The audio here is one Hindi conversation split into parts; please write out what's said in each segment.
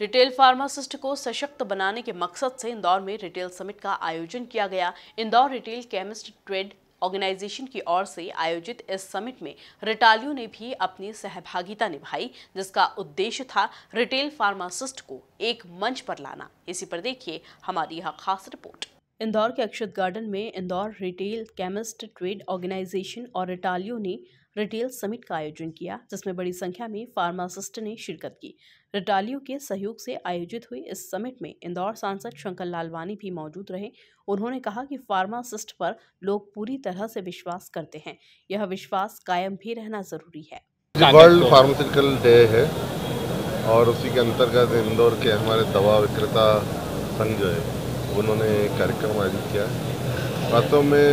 रिटेल फार्मासिस्ट को सशक्त बनाने के मकसद से इंदौर में रिटेल समिट का आयोजन किया गया। Indore retail chemist trade organisation की ओर से आयोजित इस समिट में रिटालियों ने भी अपनी सहभागिता निभाई, जिसका उद्देश्य था रिटेल फार्मासिस्ट को एक मंच पर लाना। इसी पर देखिए हमारी यह खास रिपोर्ट। इंदौर के अक्षत गार्डन में Indore retail chemist trade organisation और रिटालियों ने रिटेल समिट का आयोजन किया, जिसमें बड़ी संख्या में फार्मासिस्ट ने शिरकत की। रिटालियों के सहयोग से आयोजित हुई इस समिट में इंदौर सांसद शंकर लालवानी भी मौजूद रहे। उन्होंने कहा कि फार्मासिस्ट पर लोग पूरी तरह से विश्वास करते हैं, यह विश्वास कायम भी रहना जरूरी है। वर्ल्ड फार्मास्यूटिकल डे है और उसी के अंतर्गत इंदौर के हमारे दवा विक्रेता संघ जो है उन्होंने कार्यक्रम आयोजित किया है। वास्तव में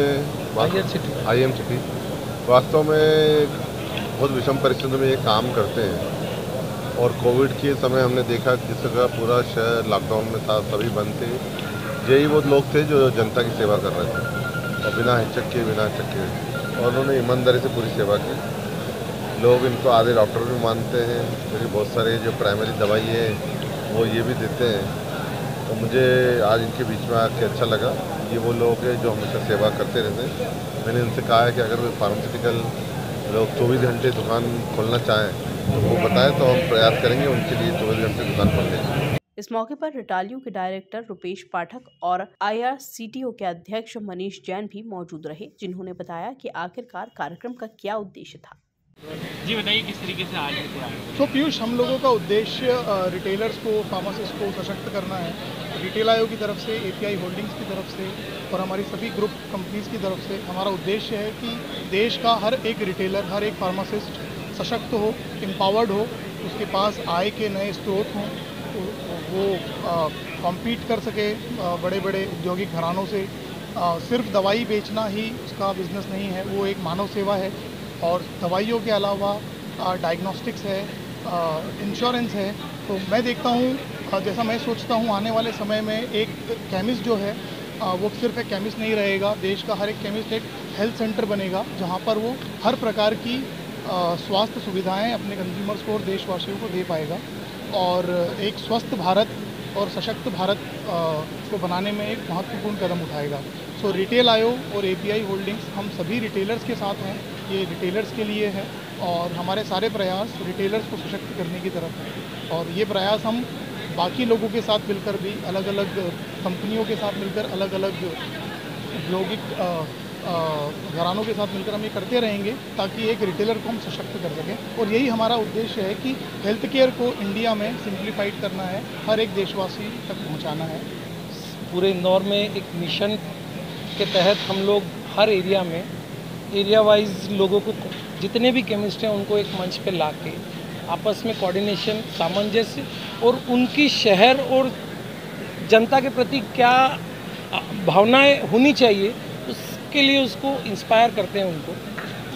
IMCT वास्तव में बहुत विषम परिस्थितियों में ये काम करते हैं और कोविड के समय हमने देखा जिस जगह पूरा शहर लॉकडाउन में था, सभी बंद थे, यही वो लोग थे जो जनता की सेवा कर रहे थे और बिना हिचक के और उन्होंने ईमानदारी से पूरी सेवा की। लोग इनको आधे डॉक्टर भी मानते हैं, क्योंकि बहुत सारे जो प्राइमरी दवाई है वो ये भी देते हैं। तो मुझे आज इनके बीच में आके अच्छा लगा। ये वो लोग हैं जो हमेशा सेवा करते रहते हैं। मैंने उनसे कहा है कि अगर कोई फार्मास्यूटिकल लोग 24 घंटे दुकान खोलना चाहें तो वो बताएं, तो हम प्रयास करेंगे उनके लिए 24 घंटे दुकान खोलने की। इस मौके पर रिटालियों के डायरेक्टर रुपेश पाठक और IRCTO के अध्यक्ष मनीष जैन भी मौजूद रहे, जिन्होंने बताया कि आखिरकार कार्यक्रम का क्या उद्देश्य था। जी बताइए, किस तरीके से आज तो पीयूष, हम लोगों का उद्देश्य रिटेलर्स को, फार्मासिस्ट को सशक्त करना है। रिटेल आयोग की तरफ से, API होल्डिंग्स की तरफ से और हमारी सभी ग्रुप कंपनीज की तरफ से हमारा उद्देश्य है कि देश का हर एक रिटेलर, हर एक फार्मासिस्ट सशक्त हो, एम्पावर्ड हो, उसके पास आय के नए स्रोत हों, वो कॉम्पीट कर सके बड़े बड़े औद्योगिक घरानों से। सिर्फ दवाई बेचना ही उसका बिजनेस नहीं है, वो एक मानव सेवा है। और दवाइयों के अलावा डायग्नोस्टिक्स है, इंश्योरेंस है। तो मैं देखता हूँ, जैसा मैं सोचता हूँ, आने वाले समय में एक केमिस्ट जो है वो सिर्फ एक केमिस्ट नहीं रहेगा। देश का हर एक केमिस्ट एक हेल्थ सेंटर बनेगा, जहाँ पर वो हर प्रकार की स्वास्थ्य सुविधाएं अपने कंज्यूमर्स को और देशवासियों को दे पाएगा और एक स्वस्थ भारत और सशक्त भारत को बनाने में एक महत्वपूर्ण कदम उठाएगा। सो रिटेल आयोग और API होल्डिंग्स, हम सभी रिटेलर्स के साथ हैं। ये रिटेलर्स के लिए है और हमारे सारे प्रयास रिटेलर्स को सशक्त करने की तरफ हैं। और ये प्रयास हम बाकी लोगों के साथ मिलकर भी, अलग अलग कंपनियों के साथ मिलकर, अलग अलग औद्योगिक घरानों के साथ मिलकर हम ये करते रहेंगे, ताकि एक रिटेलर को हम सशक्त कर सकें। और यही हमारा उद्देश्य है कि हेल्थ केयर को इंडिया में सिंप्लीफाइड करना है, हर एक देशवासी तक पहुंचाना है। पूरे इंदौर में एक मिशन के तहत हम लोग हर एरिया में, एरिया वाइज लोगों को, जितने भी केमिस्ट हैं उनको एक मंच पे ला के आपस में कोऑर्डिनेशन, सामंजस्य और उनकी शहर और जनता के प्रति क्या भावनाएं होनी चाहिए, उसके लिए उसको इंस्पायर करते हैं उनको।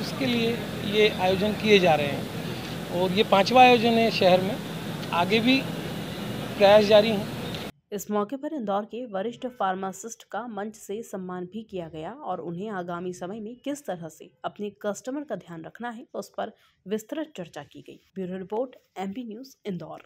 उसके लिए ये आयोजन किए जा रहे हैं और ये 5वां आयोजन है शहर में। आगे भी प्रयास जारी हैं। इस मौके पर इंदौर के वरिष्ठ फार्मासिस्ट का मंच से सम्मान भी किया गया और उन्हें आगामी समय में किस तरह से अपने कस्टमर का ध्यान रखना है, उस पर विस्तृत चर्चा की गई। Bureau report, MP news, Indore.